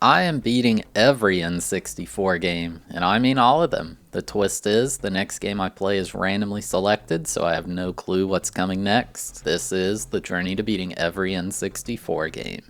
I am beating every N64 game, and I mean all of them. The twist is, the next game I play is randomly selected, so I have no clue what's coming next. This is the journey to beating every N64 game.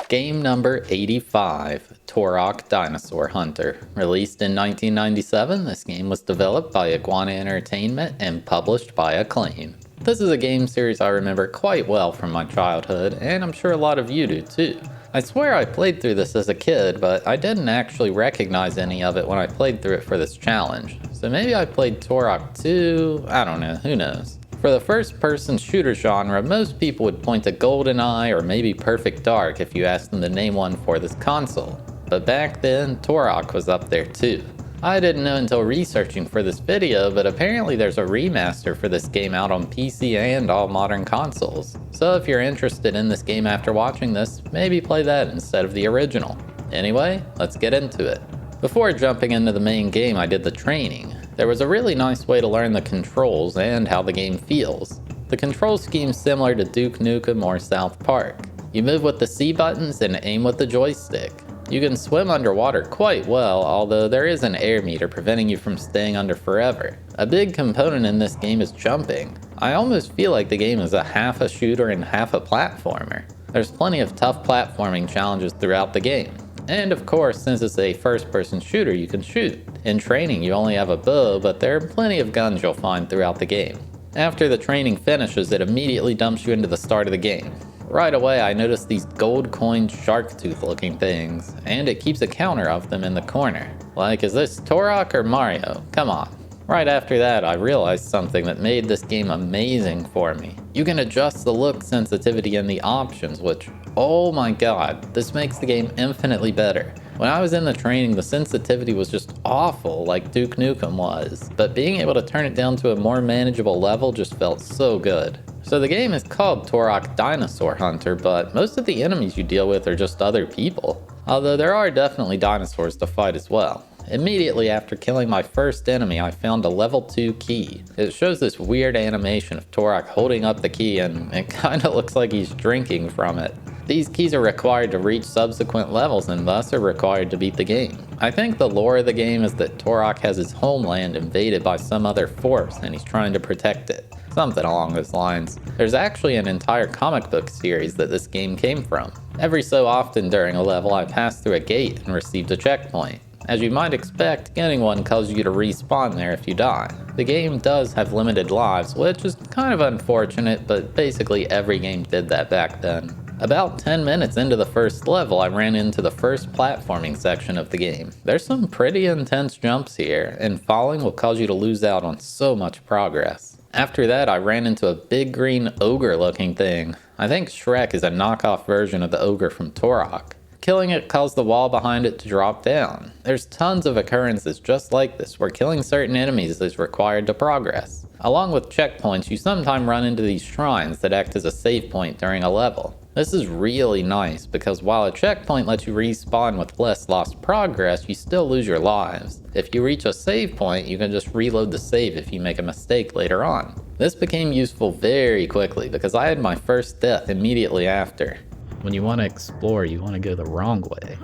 Game number 85, Turok Dinosaur Hunter. Released in 1997, this game was developed by Iguana Entertainment and published by Acclaim. This is a game series I remember quite well from my childhood, and I'm sure a lot of you do too. I swear I played through this as a kid, but I didn't actually recognize any of it when I played through it for this challenge. So maybe I played Turok 2, I don't know, who knows. For the first-person shooter genre, most people would point to Goldeneye or maybe Perfect Dark if you asked them to name one for this console. But back then, Turok was up there too. I didn't know until researching for this video, but apparently there's a remaster for this game out on PC and all modern consoles. So if you're interested in this game after watching this, maybe play that instead of the original. Anyway, let's get into it. Before jumping into the main game, I did the training. There was a really nice way to learn the controls and how the game feels. The control scheme's similar to Duke Nukem or South Park. You move with the C buttons and aim with the joystick. You can swim underwater quite well, although there is an air meter preventing you from staying under forever. A big component in this game is jumping. I almost feel like the game is half a shooter and half a platformer. There's plenty of tough platforming challenges throughout the game. And of course, since it's a first-person shooter, you can shoot. In training, you only have a bow, but there are plenty of guns you'll find throughout the game. After the training finishes, it immediately dumps you into the start of the game. Right away, I noticed these gold-coined shark tooth-looking things, and it keeps a counter of them in the corner. Like, is this Turok or Mario? Come on. Right after that, I realized something that made this game amazing for me. You can adjust the look sensitivity in the options, which, oh my god, this makes the game infinitely better. When I was in the training, the sensitivity was just awful, like Duke Nukem was, but being able to turn it down to a more manageable level just felt so good. So the game is called Turok Dinosaur Hunter, but most of the enemies you deal with are just other people. Although there are definitely dinosaurs to fight as well. Immediately after killing my first enemy, I found a level 2 key. It shows this weird animation of Turok holding up the key, and it kinda looks like he's drinking from it. These keys are required to reach subsequent levels and thus are required to beat the game. I think the lore of the game is that Turok has his homeland invaded by some other force and he's trying to protect it. Something along those lines. There's actually an entire comic book series that this game came from. Every so often during a level I passed through a gate and received a checkpoint. As you might expect, getting one causes you to respawn there if you die. The game does have limited lives, which is kind of unfortunate, but basically every game did that back then. About 10 minutes into the first level, I ran into the first platforming section of the game. There's some pretty intense jumps here, and falling will cause you to lose out on so much progress. After that, I ran into a big green ogre-looking thing. I think Shrek is a knockoff version of the ogre from Turok. Killing it caused the wall behind it to drop down. There's tons of occurrences just like this where killing certain enemies is required to progress. Along with checkpoints, you sometimes run into these shrines that act as a save point during a level. This is really nice because while a checkpoint lets you respawn with less lost progress, you still lose your lives. If you reach a save point, you can just reload the save if you make a mistake later on. This became useful very quickly because I had my first death immediately after. When you want to explore, you want to go the wrong way.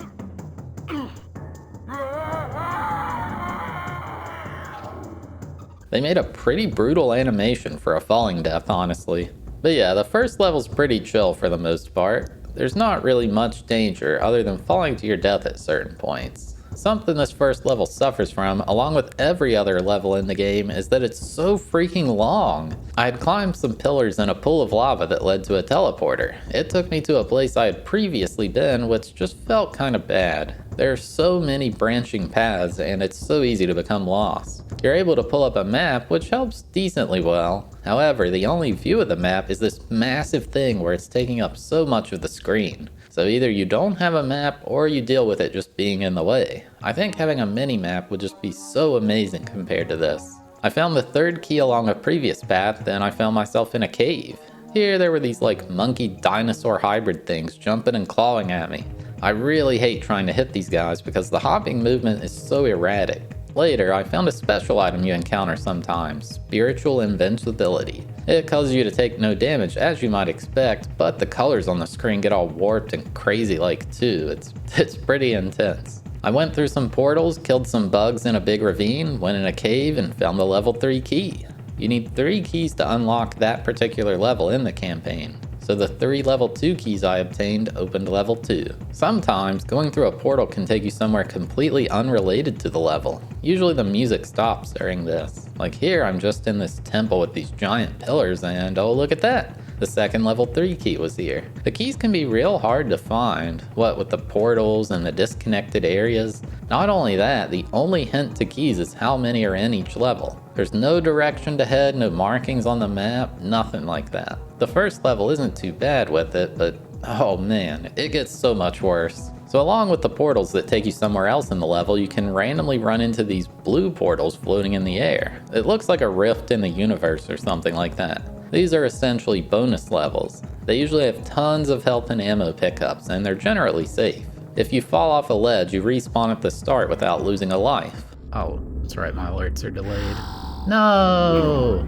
They made a pretty brutal animation for a falling death, honestly. But yeah, the first level's pretty chill for the most part. There's not really much danger other than falling to your death at certain points. Something this first level suffers from, along with every other level in the game, is that it's so freaking long. I had climbed some pillars in a pool of lava that led to a teleporter. It took me to a place I had previously been, which just felt kinda bad. There are so many branching paths, and it's so easy to become lost. You're able to pull up a map, which helps decently well. However, the only view of the map is this massive thing where it's taking up so much of the screen. So either you don't have a map or you deal with it just being in the way. I think having a mini-map would just be so amazing compared to this. I found the third key along a previous path, then I found myself in a cave. Here there were these like monkey dinosaur hybrid things jumping and clawing at me. I really hate trying to hit these guys because the hopping movement is so erratic. Later, I found a special item you encounter sometimes, spiritual invincibility. It causes you to take no damage as you might expect, but the colors on the screen get all warped and crazy like too. It's pretty intense. I went through some portals, killed some bugs in a big ravine, went in a cave, and found the level 3 key. You need 3 keys to unlock that particular level in the campaign. So the 3 level 2 keys I obtained opened level 2. Sometimes going through a portal can take you somewhere completely unrelated to the level. Usually the music stops during this. Like here, I'm just in this temple with these giant pillars and oh look at that! The second level 3 key was here. The keys can be real hard to find, what with the portals and the disconnected areas. Not only that, the only hint to keys is how many are in each level. There's no direction to head, no markings on the map, nothing like that. The first level isn't too bad with it, but oh man, it gets so much worse. So along with the portals that take you somewhere else in the level, you can randomly run into these blue portals floating in the air. It looks like a rift in the universe or something like that. These are essentially bonus levels. They usually have tons of health and ammo pickups, and they're generally safe. If you fall off a ledge, you respawn at the start without losing a life. Oh, that's right, my alerts are delayed. No!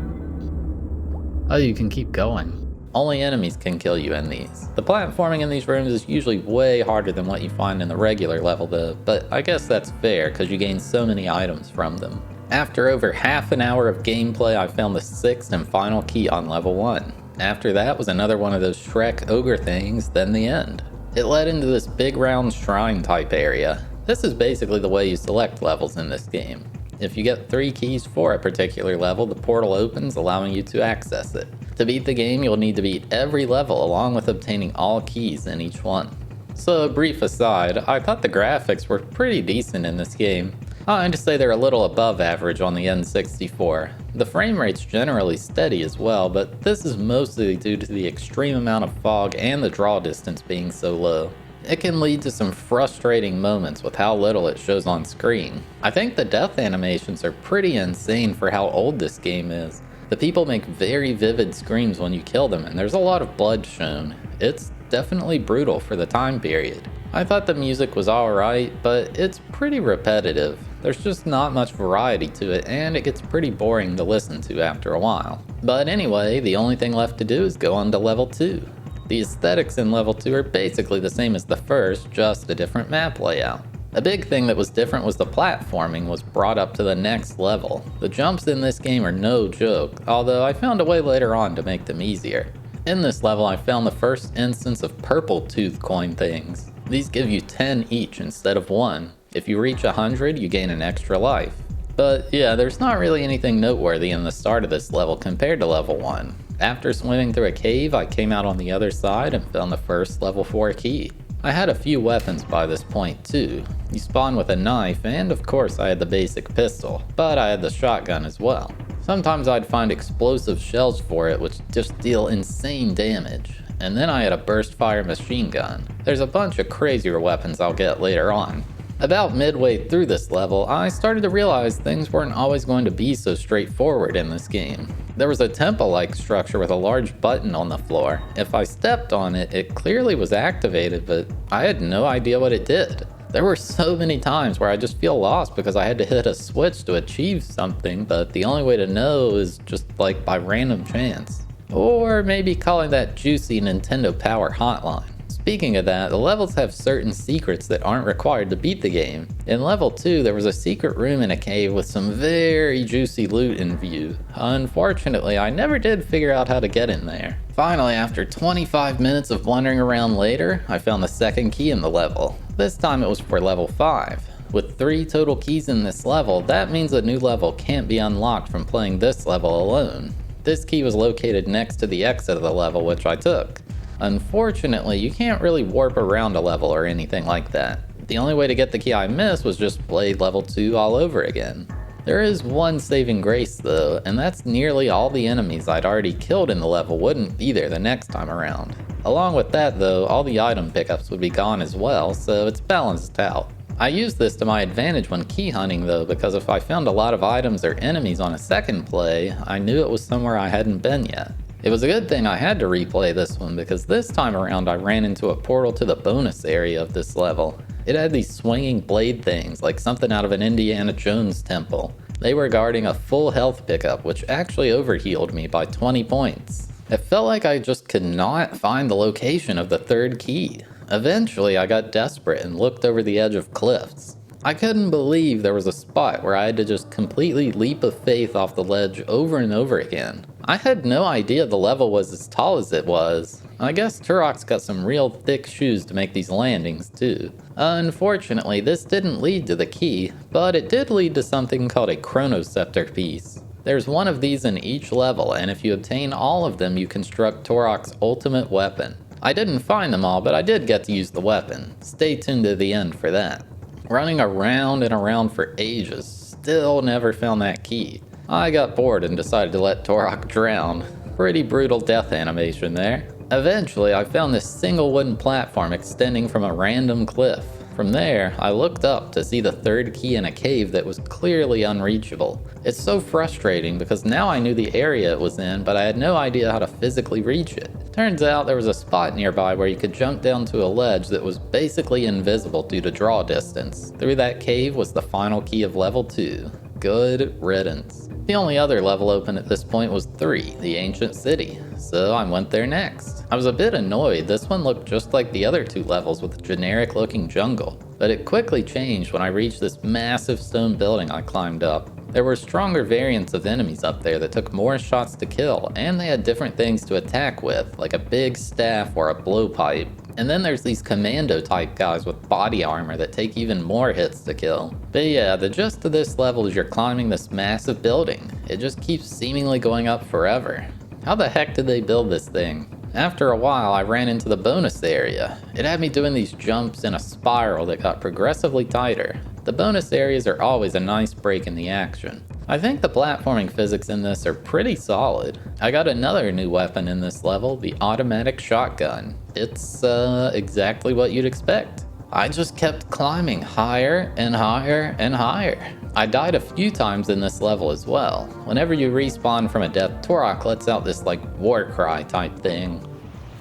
Oh, you can keep going. Only enemies can kill you in these. The platforming in these rooms is usually way harder than what you find in the regular level though, but I guess that's fair because you gain so many items from them. After over half an hour of gameplay, I found the 6th and final key on level 1. After that was another one of those Shrek ogre things, then the end. It led into this big round shrine type area. This is basically the way you select levels in this game. If you get 3 keys for a particular level, the portal opens, allowing you to access it. To beat the game, you'll need to beat every level along with obtaining all keys in each one. So a brief aside, I thought the graphics were pretty decent in this game. I'd say they're a little above average on the N64. The frame rate's generally steady as well, but this is mostly due to the extreme amount of fog and the draw distance being so low. It can lead to some frustrating moments with how little it shows on screen. I think the death animations are pretty insane for how old this game is. The people make very vivid screams when you kill them, and there's a lot of blood shown. It's definitely brutal for the time period. I thought the music was alright, but it's pretty repetitive. There's just not much variety to it, and it gets pretty boring to listen to after a while. But anyway, the only thing left to do is go on to level 2. The aesthetics in level 2 are basically the same as the first, just a different map layout. A big thing that was different was the platforming was brought up to the next level. The jumps in this game are no joke, although I found a way later on to make them easier. In this level, I found the first instance of purple tooth coin things. These give you 10 each instead of 1. If you reach 100, you gain an extra life. But yeah, there's not really anything noteworthy in the start of this level compared to level 1. After swimming through a cave, I came out on the other side and found the first level 4 key. I had a few weapons by this point too. You spawn with a knife, and of course I had the basic pistol, but I had the shotgun as well. Sometimes I'd find explosive shells for it which just deal insane damage. And then I had a burst fire machine gun. There's a bunch of crazier weapons I'll get later on. About midway through this level, I started to realize things weren't always going to be so straightforward in this game. There was a temple-like structure with a large button on the floor. If I stepped on it, it clearly was activated, but I had no idea what it did. There were so many times where I just feel lost because I had to hit a switch to achieve something, but the only way to know is just like by random chance. Or maybe calling that juicy Nintendo Power hotline. Speaking of that, the levels have certain secrets that aren't required to beat the game. In level 2, there was a secret room in a cave with some very juicy loot in view. Unfortunately, I never did figure out how to get in there. Finally, after 25 minutes of wandering around later, I found the second key in the level. This time it was for level 5. With 3 total keys in this level, that means a new level can't be unlocked from playing this level alone. This key was located next to the exit of the level, which I took. Unfortunately, you can't really warp around a level or anything like that. The only way to get the key I missed was just play level 2 all over again. There is one saving grace though, and that's nearly all the enemies I'd already killed in the level wouldn't be there the next time around. Along with that though, all the item pickups would be gone as well, so it's balanced out. I used this to my advantage when key hunting though, because if I found a lot of items or enemies on a second play, I knew it was somewhere I hadn't been yet. It was a good thing I had to replay this one because this time around I ran into a portal to the bonus area of this level. It had these swinging blade things like something out of an Indiana Jones temple. They were guarding a full health pickup, which actually overhealed me by 20 points. It felt like I just could not find the location of the third key. Eventually, I got desperate and looked over the edge of cliffs. I couldn't believe there was a spot where I had to just completely leap of faith off the ledge over and over again. I had no idea the level was as tall as it was. I guess Turok's got some real thick shoes to make these landings too. Unfortunately, this didn't lead to the key, but it did lead to something called a chronoscepter piece. There's one of these in each level, and if you obtain all of them, you construct Turok's ultimate weapon. I didn't find them all, but I did get to use the weapon. Stay tuned to the end for that. Running around and around for ages, still never found that key. I got bored and decided to let Turok drown. Pretty brutal death animation there. Eventually, I found this single wooden platform extending from a random cliff. From there, I looked up to see the third key in a cave that was clearly unreachable. It's so frustrating because now I knew the area it was in, but I had no idea how to physically reach it. Turns out there was a spot nearby where you could jump down to a ledge that was basically invisible due to draw distance. Through that cave was the final key of level 2. Good riddance. The only other level open at this point was 3, the ancient city, so I went there next. I was a bit annoyed. This one looked just like the other 2 levels with a generic looking jungle, but it quickly changed when I reached this massive stone building I climbed up. There were stronger variants of enemies up there that took more shots to kill, and they had different things to attack with, like a big staff or a blowpipe. And then there's these commando type guys with body armor that take even more hits to kill. But yeah, the gist of this level is you're climbing this massive building. It just keeps seemingly going up forever. How the heck did they build this thing? After a while, I ran into the bonus area. It had me doing these jumps in a spiral that got progressively tighter. The bonus areas are always a nice break in the action. I think the platforming physics in this are pretty solid. I got another new weapon in this level, the automatic shotgun. It's exactly what you'd expect. I just kept climbing higher and higher and higher. I died a few times in this level as well. Whenever you respawn from a death, Turok lets out this like war cry type thing.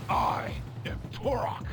I am Turok.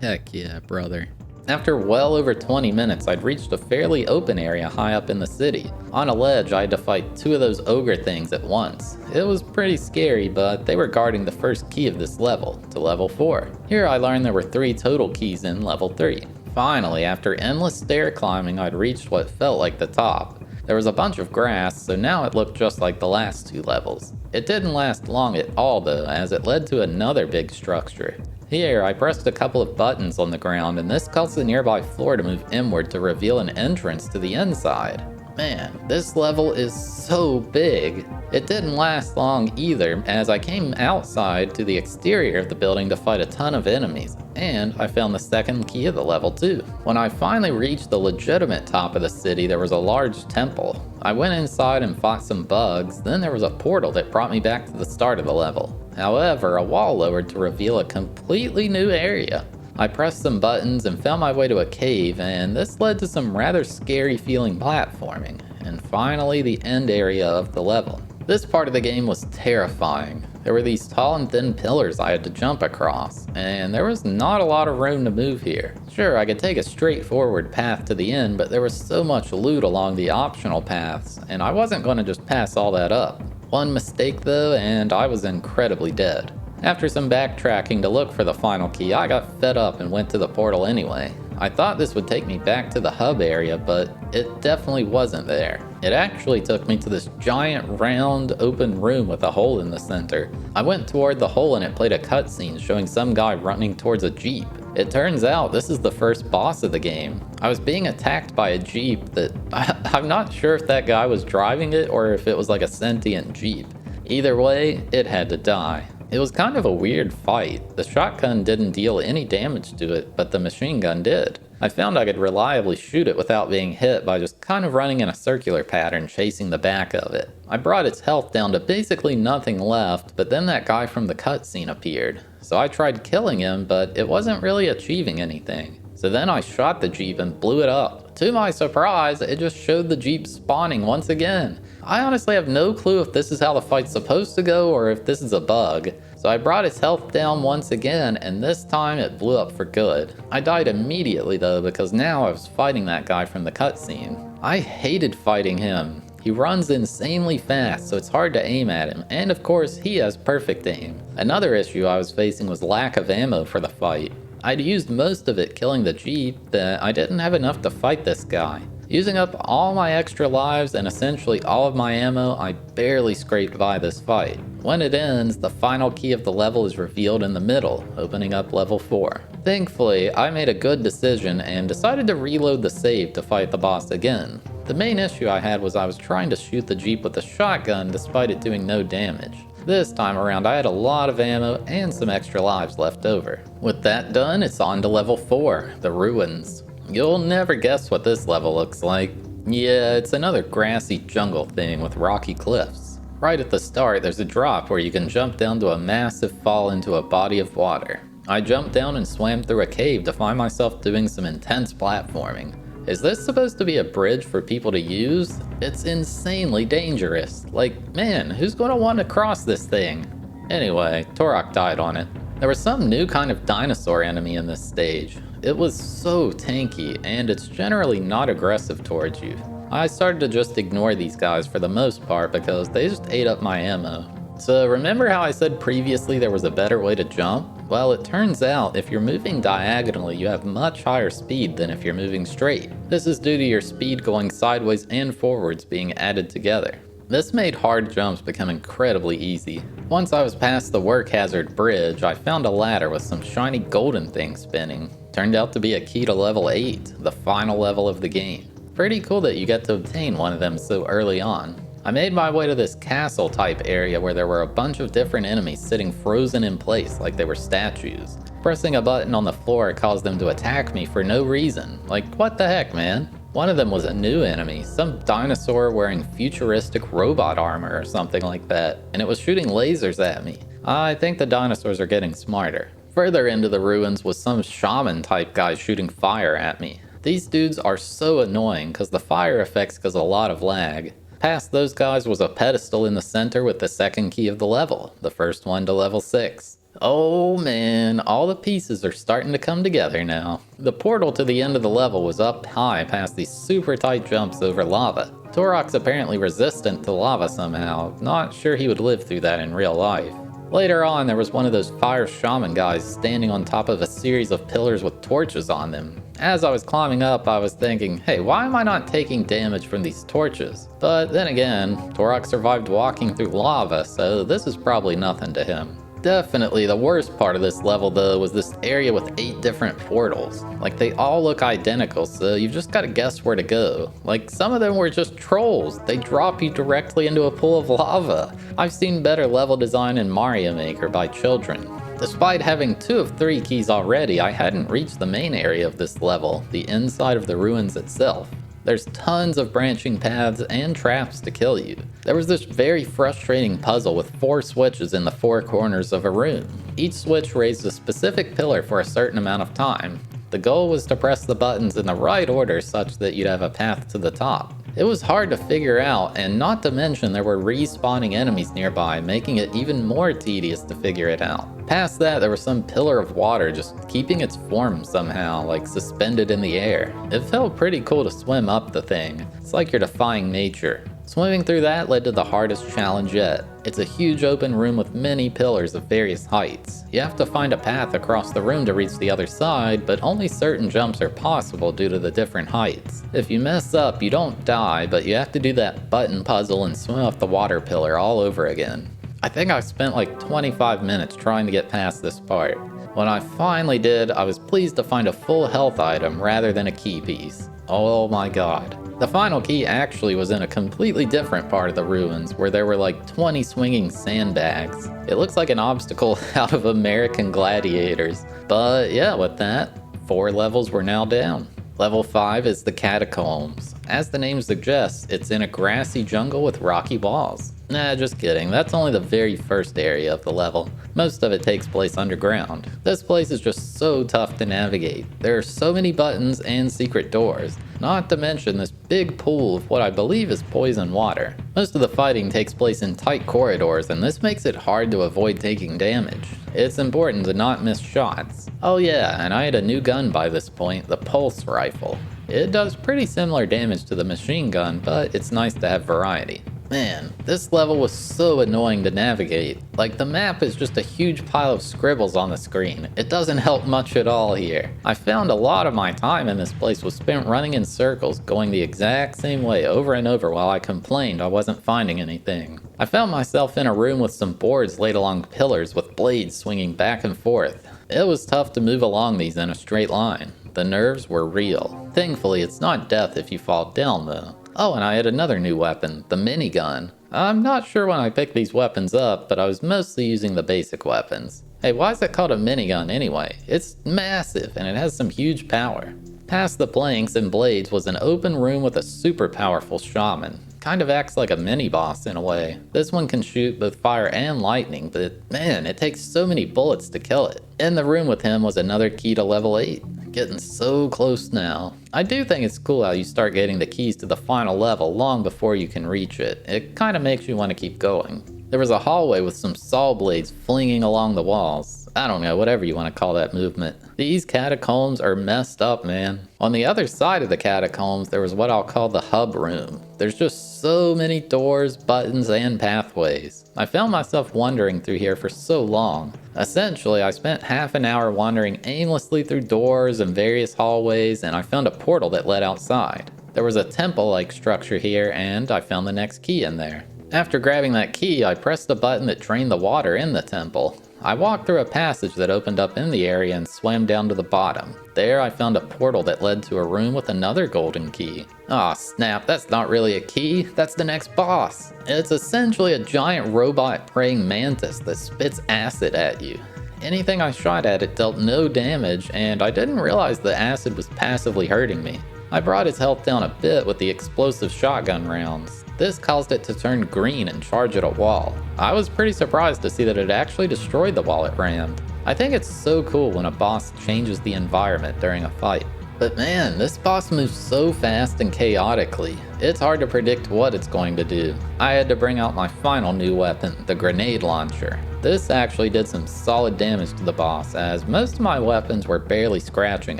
Heck yeah, brother. After well over 20 minutes, I'd reached a fairly open area high up in the city. On a ledge, I had to fight 2 of those ogre things at once. It was pretty scary, but they were guarding the first key of this level, to level 4. Here I learned there were 3 total keys in level 3. Finally, after endless stair climbing, I'd reached what felt like the top. There was a bunch of grass, so now it looked just like the last 2 levels. It didn't last long at all though, as it led to another big structure. Here, I pressed a couple of buttons on the ground, and this caused the nearby floor to move inward to reveal an entrance to the inside. Man, this level is so big. It didn't last long either, as I came outside to the exterior of the building to fight a ton of enemies, and I found the second key of the level too. When I finally reached the legitimate top of the city, there was a large temple. I went inside and fought some bugs, then there was a portal that brought me back to the start of the level. However, a wall lowered to reveal a completely new area. I pressed some buttons and found my way to a cave, and this led to some rather scary feeling platforming, and finally the end area of the level. This part of the game was terrifying. There were these tall and thin pillars I had to jump across, and there was not a lot of room to move here. Sure, I could take a straightforward path to the end, but there was so much loot along the optional paths, and I wasn't going to just pass all that up. One mistake though, and I was incredibly dead. After some backtracking to look for the final key, I got fed up and went to the portal anyway. I thought this would take me back to the hub area, but it definitely wasn't there. It actually took me to this giant round open room with a hole in the center. I went toward the hole and it played a cutscene showing some guy running towards a jeep. It turns out this is the first boss of the game. I was being attacked by a jeep that I'm not sure if that guy was driving it or if it was like a sentient jeep. Either way, it had to die. It was kind of a weird fight. The shotgun didn't deal any damage to it, but the machine gun did. I found I could reliably shoot it without being hit by just kind of running in a circular pattern chasing the back of it. I brought its health down to basically nothing left, but then that guy from the cutscene appeared. So I tried killing him, but it wasn't really achieving anything. So then I shot the jeep and blew it up. To my surprise, it just showed the jeep spawning once again. I honestly have no clue if this is how the fight's supposed to go or if this is a bug. So I brought its health down once again, and this time it blew up for good. I died immediately though, because now I was fighting that guy from the cutscene. I hated fighting him. He runs insanely fast, so it's hard to aim at him, and of course, he has perfect aim. Another issue I was facing was lack of ammo for the fight. I'd used most of it killing the Jeep, but I didn't have enough to fight this guy. Using up all my extra lives and essentially all of my ammo, I barely scraped by this fight. When it ends, the final key of the level is revealed in the middle, opening up level 4. Thankfully, I made a good decision and decided to reload the save to fight the boss again. The main issue I had was I was trying to shoot the Jeep with a shotgun despite it doing no damage. This time around I had a lot of ammo and some extra lives left over. With that done, it's on to level 4, the ruins. You'll never guess what this level looks like. Yeah, it's another grassy jungle thing with rocky cliffs. Right at the start, there's a drop where you can jump down to a massive fall into a body of water. I jumped down and swam through a cave to find myself doing some intense platforming. Is this supposed to be a bridge for people to use? It's insanely dangerous. Like, man, who's gonna want to cross this thing? Anyway, Turok died on it. There was some new kind of dinosaur enemy in this stage. It was so tanky, and it's generally not aggressive towards you. I started to just ignore these guys for the most part because they just ate up my ammo. So remember how I said previously there was a better way to jump? Well, it turns out if you're moving diagonally, you have much higher speed than if you're moving straight. This is due to your speed going sideways and forwards being added together. This made hard jumps become incredibly easy. Once I was past the work hazard bridge, I found a ladder with some shiny golden things spinning. Turned out to be a key to level 8, the final level of the game. Pretty cool that you get to obtain one of them so early on. I made my way to this castle type area where there were a bunch of different enemies sitting frozen in place like they were statues. Pressing a button on the floor caused them to attack me for no reason. Like, what the heck, man? One of them was a new enemy, some dinosaur wearing futuristic robot armor or something like that, and it was shooting lasers at me. I think the dinosaurs are getting smarter. Further into the ruins was some shaman type guy shooting fire at me. These dudes are so annoying because the fire effects cause a lot of lag. Past those guys was a pedestal in the center with the second key of the level, the first one to level 6. Oh man, all the pieces are starting to come together now. The portal to the end of the level was up high past these super tight jumps over lava. Turok's apparently resistant to lava somehow, not sure he would live through that in real life. Later on, there was one of those fire shaman guys standing on top of a series of pillars with torches on them. As I was climbing up, I was thinking, hey, why am I not taking damage from these torches? But then again, Turok survived walking through lava, so this is probably nothing to him. Definitely the worst part of this level though was this area with 8 different portals. Like they all look identical, so you've just gotta guess where to go. Like some of them were just trolls. They drop you directly into a pool of lava. I've seen better level design in Mario Maker by children. Despite having 2 of 3 keys already, I hadn't reached the main area of this level, the inside of the ruins itself. There's tons of branching paths and traps to kill you. There was this very frustrating puzzle with 4 switches in the 4 corners of a room. Each switch raised a specific pillar for a certain amount of time. The goal was to press the buttons in the right order such that you'd have a path to the top. It was hard to figure out, and not to mention there were respawning enemies nearby, making it even more tedious to figure it out. Past that, there was some pillar of water just keeping its form somehow, like suspended in the air. It felt pretty cool to swim up the thing. It's like you're defying nature. Swimming through that led to the hardest challenge yet. It's a huge open room with many pillars of various heights. You have to find a path across the room to reach the other side, but only certain jumps are possible due to the different heights. If you mess up, you don't die, but you have to do that button puzzle and swim up the water pillar all over again. I think I spent like 25 minutes trying to get past this part. When I finally did, I was pleased to find a full health item rather than a key piece. Oh my god. The final key actually was in a completely different part of the ruins where there were like 20 swinging sandbags. It looks like an obstacle out of American Gladiators. But yeah, with that, 4 levels were now down. Level 5 is the Catacombs. As the name suggests, it's in a grassy jungle with rocky walls. Nah, just kidding. That's only the very first area of the level. Most of it takes place underground. This place is just so tough to navigate. There are so many buttons and secret doors. Not to mention this big pool of what I believe is poison water. Most of the fighting takes place in tight corridors, and this makes it hard to avoid taking damage. It's important to not miss shots. Oh yeah, and I had a new gun by this point, the pulse rifle. It does pretty similar damage to the machine gun, but it's nice to have variety. Man, this level was so annoying to navigate. Like, the map is just a huge pile of scribbles on the screen. It doesn't help much at all here. I found a lot of my time in this place was spent running in circles, going the exact same way over and over while I complained I wasn't finding anything. I found myself in a room with some boards laid along pillars with blades swinging back and forth. It was tough to move along these in a straight line. The nerves were real. Thankfully, it's not death if you fall down though. Oh, and I had another new weapon, the minigun. I'm not sure when I picked these weapons up, but I was mostly using the basic weapons. Hey, why is it called a minigun anyway? It's massive, and it has some huge power. Past the planks and blades was an open room with a super powerful shaman. Kind of acts like a mini-boss in a way. This one can shoot both fire and lightning, but man, it takes so many bullets to kill it. In the room with him was another key to level 8. Getting so close now. I do think it's cool how you start getting the keys to the final level long before you can reach it. It kind of makes you want to keep going. There was a hallway with some saw blades flinging along the walls. I don't know, whatever you want to call that movement. These catacombs are messed up, man. On the other side of the catacombs, there was what I'll call the hub room. There's just so many doors, buttons, and pathways. I found myself wandering through here for so long. Essentially, I spent half an hour wandering aimlessly through doors and various hallways, and I found a portal that led outside. There was a temple-like structure here, and I found the next key in there. After grabbing that key, I pressed the button that drained the water in the temple. I walked through a passage that opened up in the area and swam down to the bottom. There I found a portal that led to a room with another golden key. Aw snap, that's not really a key, that's the next boss. It's essentially a giant robot praying mantis that spits acid at you. Anything I shot at it dealt no damage, and I didn't realize the acid was passively hurting me. I brought its health down a bit with the explosive shotgun rounds. This caused it to turn green and charge at a wall. I was pretty surprised to see that it actually destroyed the wall it rammed. I think it's so cool when a boss changes the environment during a fight. But man, this boss moves so fast and chaotically, it's hard to predict what it's going to do. I had to bring out my final new weapon, the grenade launcher. This actually did some solid damage to the boss, as most of my weapons were barely scratching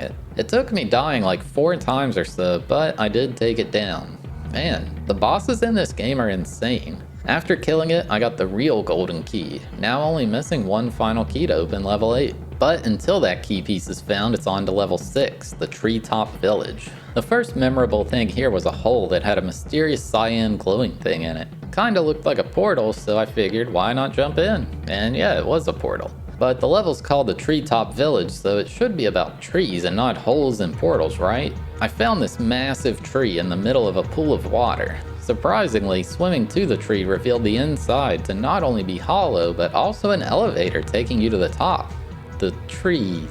it. It took me dying like 4 times or so, but I did take it down. Man, the bosses in this game are insane. After killing it, I got the real golden key, now only missing one final key to open level 8. But until that key piece is found, it's on to level 6, the Treetop Village. The first memorable thing here was a hole that had a mysterious cyan glowing thing in it. Kinda looked like a portal, so I figured why not jump in? And yeah, it was a portal. But the level's called the Treetop Village, so it should be about trees and not holes and portals, right? I found this massive tree in the middle of a pool of water. Surprisingly, swimming to the tree revealed the inside to not only be hollow, but also an elevator taking you to the top. The tree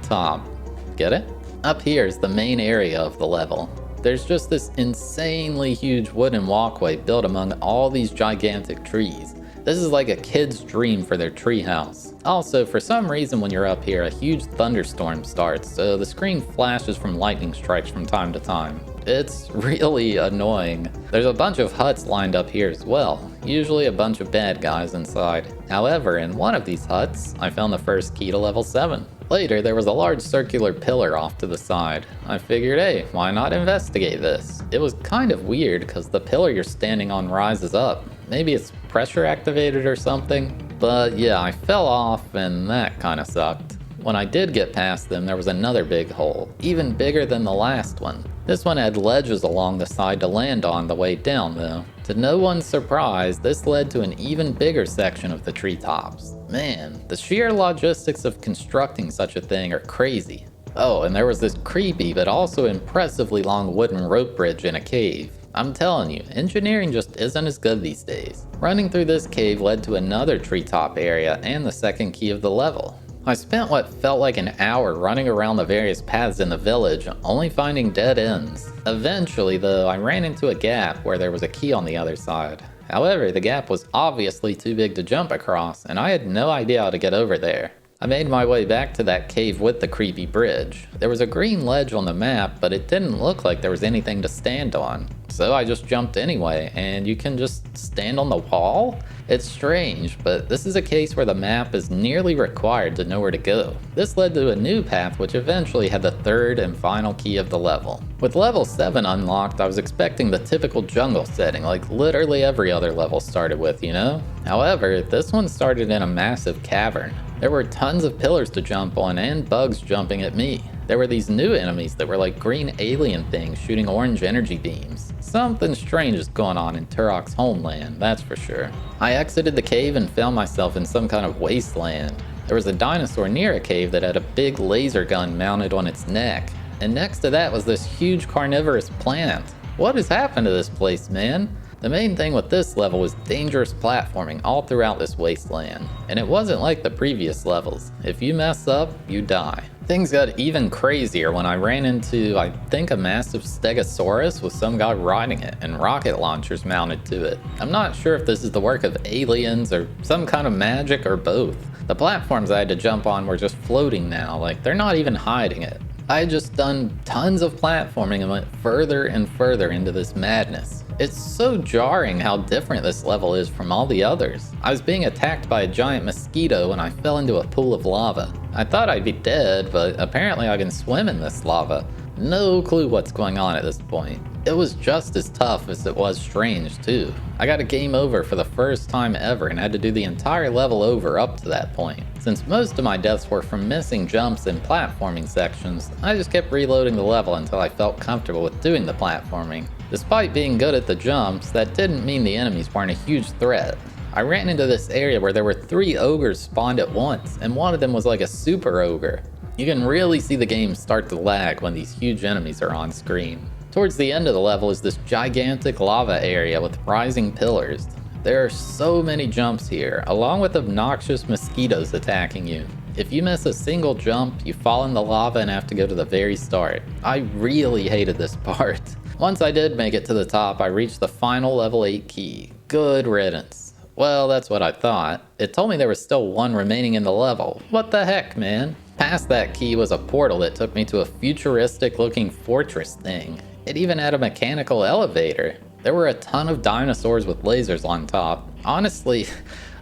top. Get it? Up here is the main area of the level. There's just this insanely huge wooden walkway built among all these gigantic trees. This is like a kid's dream for their treehouse. Also, for some reason when you're up here, a huge thunderstorm starts, so the screen flashes from lightning strikes from time to time. It's really annoying. There's a bunch of huts lined up here as well, usually a bunch of bad guys inside. However, in one of these huts, I found the first key to level 7. Later, there was a large circular pillar off to the side. I figured, hey, why not investigate this? It was kind of weird because the pillar you're standing on rises up. Maybe it's pressure activated or something. But yeah, I fell off and that kinda sucked. When I did get past them, there was another big hole, even bigger than the last one. This one had ledges along the side to land on the way down though. To no one's surprise, this led to an even bigger section of the treetops. Man, the sheer logistics of constructing such a thing are crazy. Oh, and there was this creepy but also impressively long wooden rope bridge in a cave. I'm telling you, engineering just isn't as good these days. Running through this cave led to another treetop area and the second key of the level. I spent what felt like an hour running around the various paths in the village, only finding dead ends. Eventually though, I ran into a gap where there was a key on the other side. However, the gap was obviously too big to jump across, and I had no idea how to get over there. I made my way back to that cave with the creepy bridge. There was a green ledge on the map, but it didn't look like there was anything to stand on. So I just jumped anyway, and you can just stand on the wall? It's strange, but this is a case where the map is nearly required to know where to go. This led to a new path which eventually had the third and final key of the level. With level 7 unlocked, I was expecting the typical jungle setting like literally every other level started with, you know? However, this one started in a massive cavern. There were tons of pillars to jump on and bugs jumping at me. There were these new enemies that were like green alien things shooting orange energy beams. Something strange is going on in Turok's homeland, that's for sure. I exited the cave and found myself in some kind of wasteland. There was a dinosaur near a cave that had a big laser gun mounted on its neck. And next to that was this huge carnivorous plant. What has happened to this place, man? The main thing with this level was dangerous platforming all throughout this wasteland, and it wasn't like the previous levels. If you mess up, you die. Things got even crazier when I ran into, I think, a massive stegosaurus with some guy riding it and rocket launchers mounted to it. I'm not sure if this is the work of aliens or some kind of magic or both. The platforms I had to jump on were just floating now, like they're not even hiding it. I had just done tons of platforming and went further and further into this madness. It's so jarring how different this level is from all the others. I was being attacked by a giant mosquito and I fell into a pool of lava. I thought I'd be dead, but apparently I can swim in this lava. No clue what's going on at this point. It was just as tough as it was strange too. I got a game over for the first time ever and had to do the entire level over up to that point. Since most of my deaths were from missing jumps and platforming sections, I just kept reloading the level until I felt comfortable with doing the platforming. Despite being good at the jumps, that didn't mean the enemies weren't a huge threat. I ran into this area where there were 3 ogres spawned at once, and one of them was like a super ogre. You can really see the game start to lag when these huge enemies are on screen. Towards the end of the level is this gigantic lava area with rising pillars. There are so many jumps here, along with obnoxious mosquitoes attacking you. If you miss a single jump, you fall in the lava and have to go to the very start. I really hated this part. Once I did make it to the top, I reached the final level 8 key. Good riddance. Well, that's what I thought. It told me there was still one remaining in the level. What the heck, man? Past that key was a portal that took me to a futuristic looking fortress thing. It even had a mechanical elevator. There were a ton of dinosaurs with lasers on top. Honestly,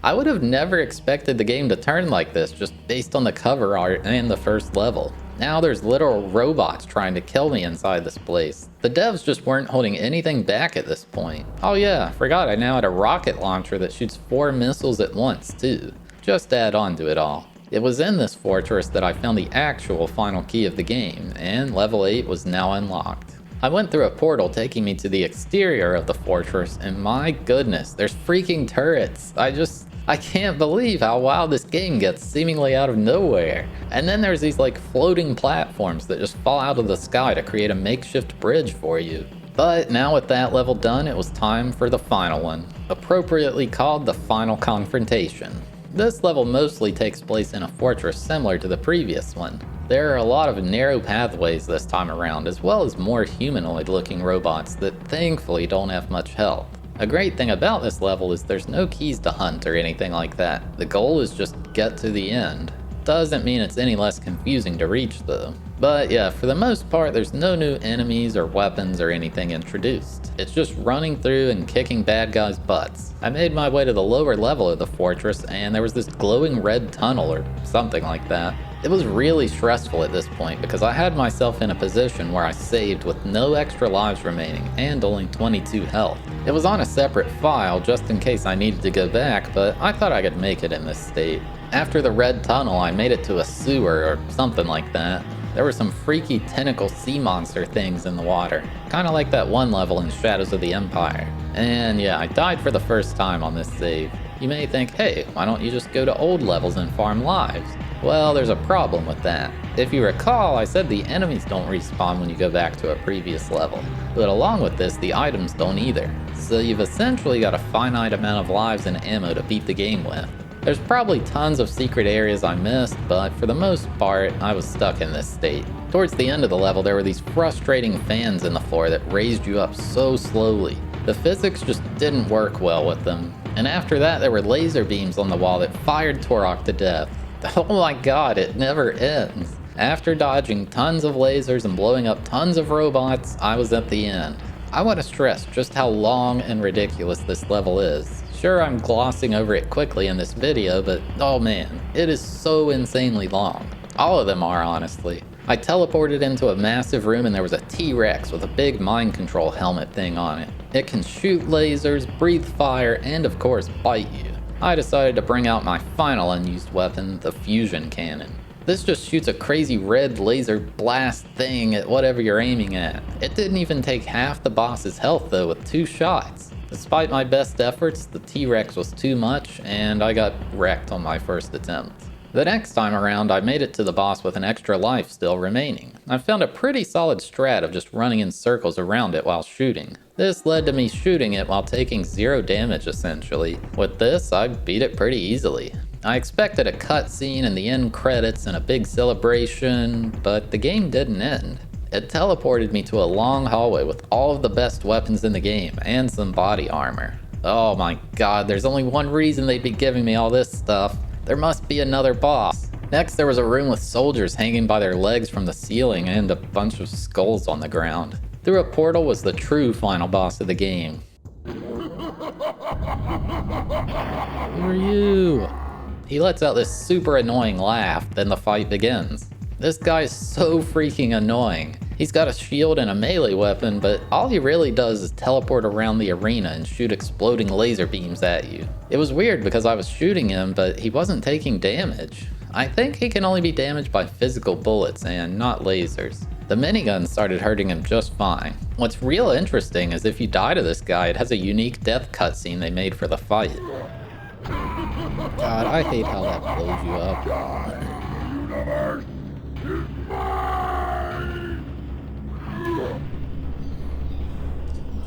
I would have never expected the game to turn like this just based on the cover art and the first level. Now there's literal robots trying to kill me inside this place. The devs just weren't holding anything back at this point. Oh yeah, forgot I now had a rocket launcher that shoots 4 missiles at once too. Just to add on to it all. It was in this fortress that I found the actual final key of the game, and level 8 was now unlocked. I went through a portal taking me to the exterior of the fortress, and my goodness, there's freaking turrets. I can't believe how wild this game gets seemingly out of nowhere. And then there's these like floating platforms that just fall out of the sky to create a makeshift bridge for you. But now with that level done, it was time for the final one, appropriately called the final confrontation. This level mostly takes place in a fortress similar to the previous one. There are a lot of narrow pathways this time around, as well as more humanoid looking robots that thankfully don't have much health. A great thing about this level is there's no keys to hunt or anything like that. The goal is just get to the end. Doesn't mean it's any less confusing to reach though. But yeah, for the most part there's no new enemies or weapons or anything introduced. It's just running through and kicking bad guys' butts. I made my way to the lower level of the fortress and there was this glowing red tunnel or something like that. It was really stressful at this point because I had myself in a position where I saved with no extra lives remaining and only 22 health. It was on a separate file just in case I needed to go back, but I thought I could make it in this state. After the red tunnel, I made it to a sewer or something like that. There were some freaky tentacle sea monster things in the water, kinda like that one level in Shadows of the Empire. And yeah, I died for the first time on this save. You may think, hey, why don't you just go to old levels and farm lives? Well, there's a problem with that. If you recall, I said the enemies don't respawn when you go back to a previous level. But along with this, the items don't either. So you've essentially got a finite amount of lives and ammo to beat the game with. There's probably tons of secret areas I missed, but for the most part, I was stuck in this state. Towards the end of the level, there were these frustrating fans in the floor that raised you up so slowly. The physics just didn't work well with them. And after that, there were laser beams on the wall that fired Turok to death. Oh my god, it never ends. After dodging tons of lasers and blowing up tons of robots, I was at the end. I want to stress just how long and ridiculous this level is. Sure, I'm glossing over it quickly in this video, but oh man, it is so insanely long. All of them are, honestly. I teleported into a massive room and there was a T-Rex with a big mind control helmet thing on it. It can shoot lasers, breathe fire, and of course bite you. I decided to bring out my final unused weapon, the fusion cannon. This just shoots a crazy red laser blast thing at whatever you're aiming at. It didn't even take half the boss's health though with 2 shots. Despite my best efforts, the T-Rex was too much and I got wrecked on my first attempt. The next time around, I made it to the boss with an extra life still remaining. I found a pretty solid strat of just running in circles around it while shooting. This led to me shooting it while taking 0 damage essentially. With this, I beat it pretty easily. I expected a cutscene and the end credits and a big celebration, but the game didn't end. It teleported me to a long hallway with all of the best weapons in the game and some body armor. Oh my god, there's only one reason they'd be giving me all this stuff. There must be another boss. Next, there was a room with soldiers hanging by their legs from the ceiling and a bunch of skulls on the ground. Through a portal was the true final boss of the game. Who are you? He lets out this super annoying laugh, then the fight begins. This guy is so freaking annoying. He's got a shield and a melee weapon, but all he really does is teleport around the arena and shoot exploding laser beams at you. It was weird because I was shooting him, but he wasn't taking damage. I think he can only be damaged by physical bullets and not lasers. The minigun started hurting him just fine. What's real interesting is if you die to this guy, it has a unique death cutscene they made for the fight. God, I hate how that blows you up.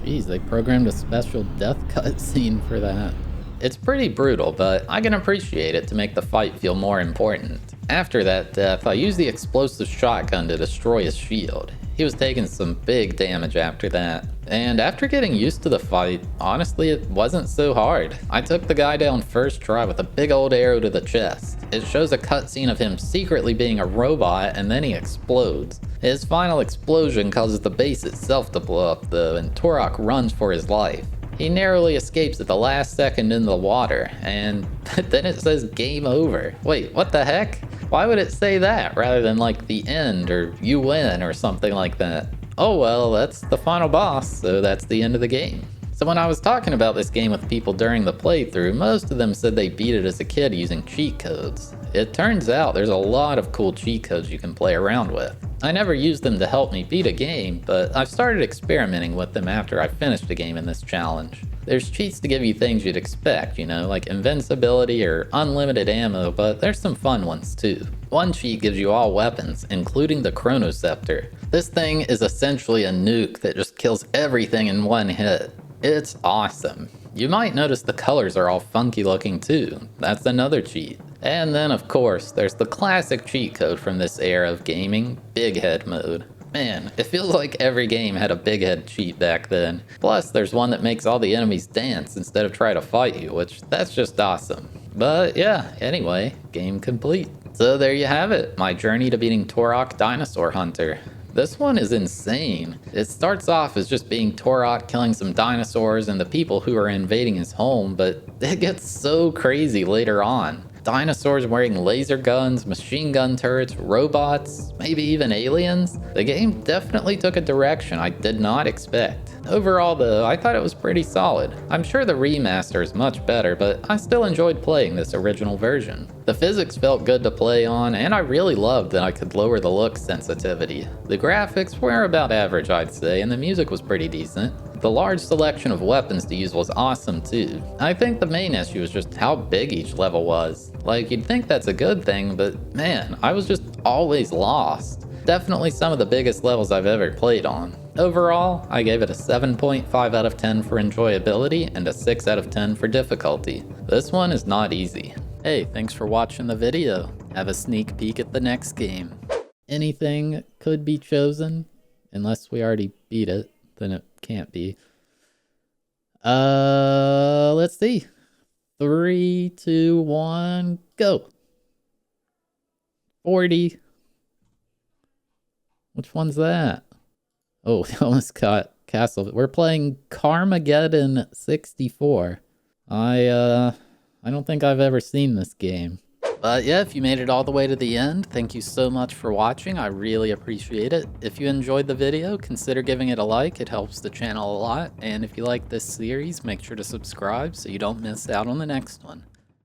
Jeez, they programmed a special death cutscene for that. It's pretty brutal, but I can appreciate it to make the fight feel more important. After that death, I used the explosive shotgun to destroy his shield. He was taking some big damage after that. And after getting used to the fight, honestly it wasn't so hard. I took the guy down first try with a big old arrow to the chest. It shows a cutscene of him secretly being a robot and then he explodes. His final explosion causes the base itself to blow up though, and Turok runs for his life. He narrowly escapes at the last second in the water, and then it says game over. Wait, what the heck? Why would it say that rather than like the end or you win or something like that? Oh well, that's the final boss, so that's the end of the game. So when I was talking about this game with people during the playthrough, most of them said they beat it as a kid using cheat codes. It turns out there's a lot of cool cheat codes you can play around with. I never used them to help me beat a game, but I've started experimenting with them after I finished a game in this challenge. There's cheats to give you things you'd expect, you know, like invincibility or unlimited ammo, but there's some fun ones too. One cheat gives you all weapons, including the Chronoceptor. This thing is essentially a nuke that just kills everything in one hit. It's awesome. You might notice the colors are all funky looking too. That's another cheat. And then of course, there's the classic cheat code from this era of gaming, Big Head mode. Man, it feels like every game had a big head cheat back then. Plus, there's one that makes all the enemies dance instead of try to fight you, which that's just awesome. But yeah, anyway, game complete. So there you have it, my journey to beating Turok Dinosaur Hunter. This one is insane. It starts off as just being Turok killing some dinosaurs and the people who are invading his home, but it gets so crazy later on. Dinosaurs wearing laser guns, machine gun turrets, robots, maybe even aliens. The game definitely took a direction I did not expect. Overall though, I thought it was pretty solid. I'm sure the remaster is much better, but I still enjoyed playing this original version. The physics felt good to play on, and I really loved that I could lower the look sensitivity. The graphics were about average I'd say, and the music was pretty decent. The large selection of weapons to use was awesome too. I think the main issue was just how big each level was. Like, you'd think that's a good thing, but man, I was just always lost. Definitely some of the biggest levels I've ever played on. Overall, I gave it a 7.5 out of 10 for enjoyability and a 6 out of 10 for difficulty. This one is not easy. Hey, thanks for watching the video. Have a sneak peek at the next game. Anything could be chosen, unless we already beat it, then it can't be. Let's see. 3, 2, 1, go. 40. Which one's that? Oh, we almost got Castle. We're playing Carmageddon 64. I don't think I've ever seen this game. But yeah, if you made it all the way to the end, thank you so much for watching. I really appreciate it. If you enjoyed the video, consider giving it a like. It helps the channel a lot. And if you like this series, make sure to subscribe so you don't miss out on the next one.